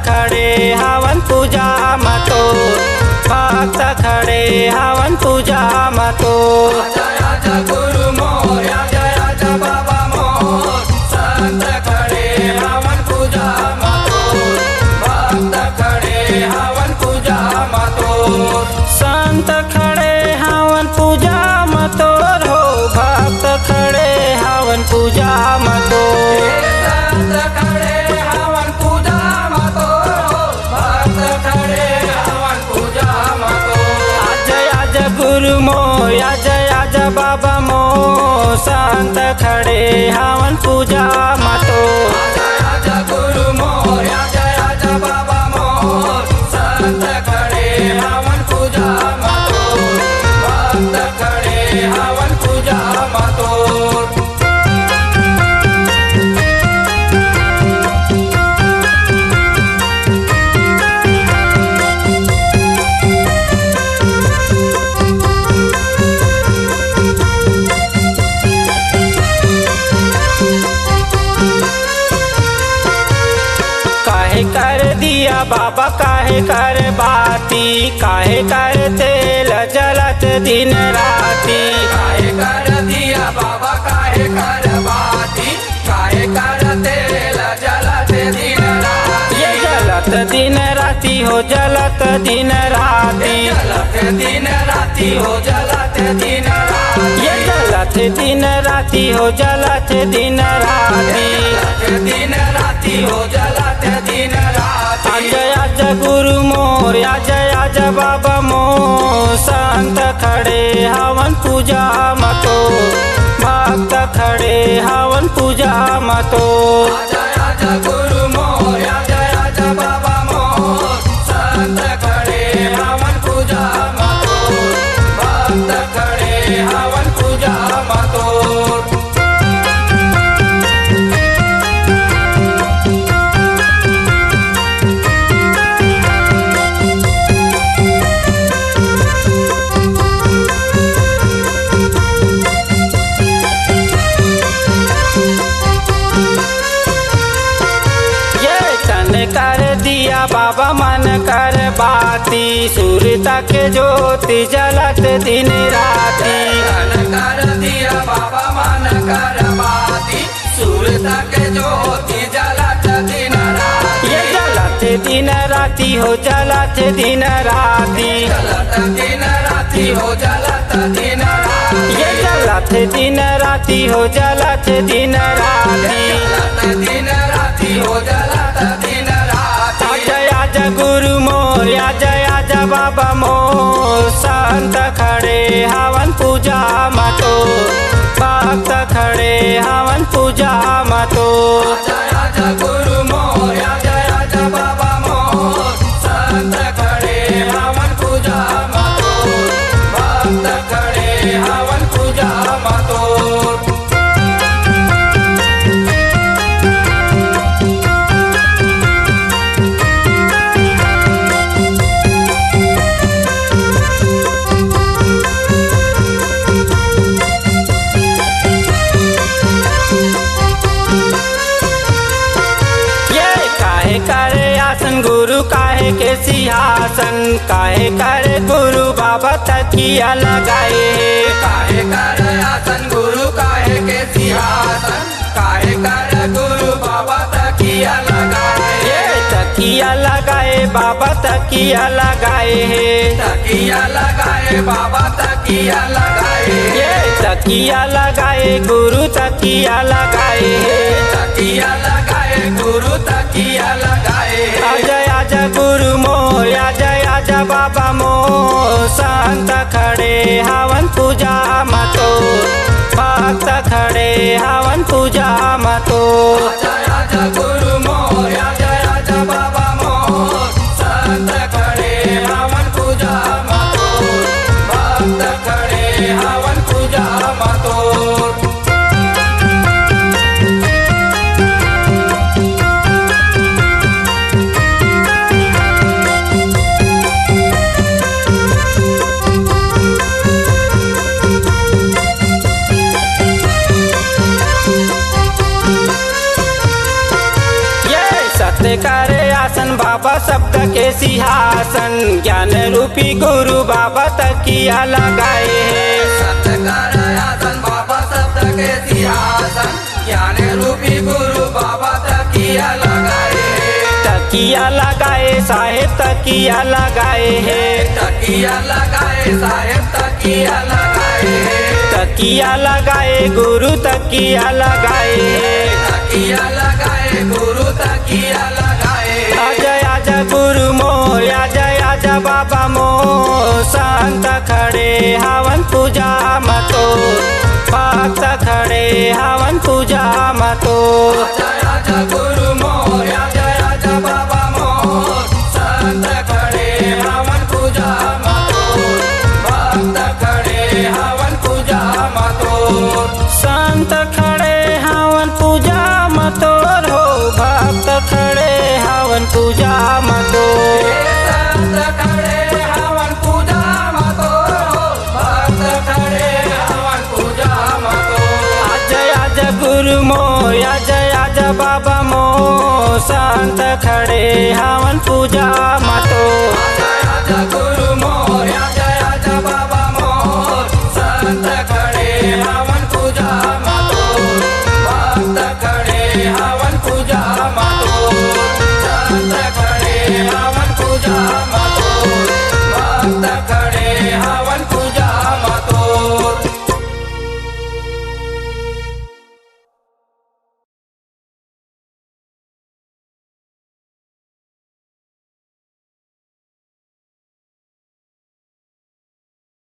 खड़े हवन पूजा मतो भक्त खड़े हवन पूजा मतो। आजा गुरु मोर आजा बाबा मोर संत खड़े हवन पूजा मतो भक्त खड़े हवन पूजा मतो। संत खड़े हवन पूजा मतो हो भक्त खड़े हवन पूजा मतो। संत खड़े हवन पूजा मतो भक्त खड़े हवन पूजा मतो। आजा गुरु मोर आजा बाबा मोर संत खड़े हवन पूजा मतो। आजा गुरु मोर आजा बाबा मोर संत खड़े हवन पूजा मतो भक्त खड़े हवन पूजा मतो। काहे कर दिया बाबा काहे कर बाती काहे कर तेल जलत दिन राती। काहे कर दिया बाबा काहे कर बाती काहे कर तेल जलत दिन राती। ये जलत दिन राती हो जलत दिन राती। जलत दिन राती हो जलत दिन राती। ये जलत दिन राती हो जलत दिन राती। जलत दिन राती हो जलत दिन राती। आजा गुरु मोर आजा बाबा मोर संत खड़े हवन पूजा मतो भक्त खड़े हवन पूजा मतो। आजा गुरु मोर आजा बाबा मोर संत खड़े हवन पूजा मतो भक्त खड़े हवन पूजा मतो। कर दिया बाबा मन कर बाती सूरता के ज्योति जलत दिन राती। कर दिया बाबा मन कर बाती सूरता के ज्योति जलत दिन राती। ये जलत दिन राती हो जलत दिन राती। जलत दिन राती हो जलत दिन राती। ये जलत दिन राती हो जलत दिन राती। जलत दिन राती हो जलत दिन राती। आजा गुरु मोर आजा बाबा मोर संत खड़े हवन पूजा मतो भक्त खड़े हवन पूजा मतो। आजा गुरु मोर आजा बाबा मोर संत खड़े हवन पूजा मतो भक्त खड़े हवन पूजा मतो। गुरु काहे के सिंहासन काहे करे गुरु बाबा तकिया लगाए। काहे कर आसन गुरु काहे के सिंहासन काहे कर गुरु बाबा तकिया लगाए। तकिया लगाए बाबा तकिया लगाए। तकिया लगाए बाबा तकिया लगाए। तकिया लगाए गुरु तकिया लगाए। तकिया लगाए गुरु तकिया लगाए। आजा गुरु मोर आजा बाबा मोर संत खड़े हवन पूजा मतो भक्त खड़े हवन पूजा मतो। आजा गुरु मोर आजा बाबा मोर संत खड़े हवन पूजा मतो भक्त खड़े हवन पूजा मतो। करे आसन बाबा शब्द के सिंहासन ज्ञान रूपी गुरु बाबा तकिया लगाए हैं सत्य करे आसन बाबा शब्द के सिंहासन ज्ञान रूपी गुरु बाबा तकिया लगाए तकिया लगाए साहेब तकिया लगाए हैं तकिया लगाए साहेब तकिया लगाए तकिया लगाए गुरु तकिया लगाए तकिया लगाए गुरु तकिया लगाए आजा आजा गुरु मोर आजा बाबा मोर संत खड़े हवन पूजा मतो भक्त खड़े हवन पूजा मतो आजा गुरु मोर आजा बाबा मोर संत खड़े हवन पूजा मतो भक्त खड़े हवन पूजा मतो संत खड़े हवन पूजा मतोर हो भक्त खड़े हवन पूजा मतो संत खड़े हवन पूजा मतो भक्त खड़े हवन पूजा मतो आजा गुरु मोर आजा बाबा मोर संत खड़े हवन पूजा मतो आजा गुरु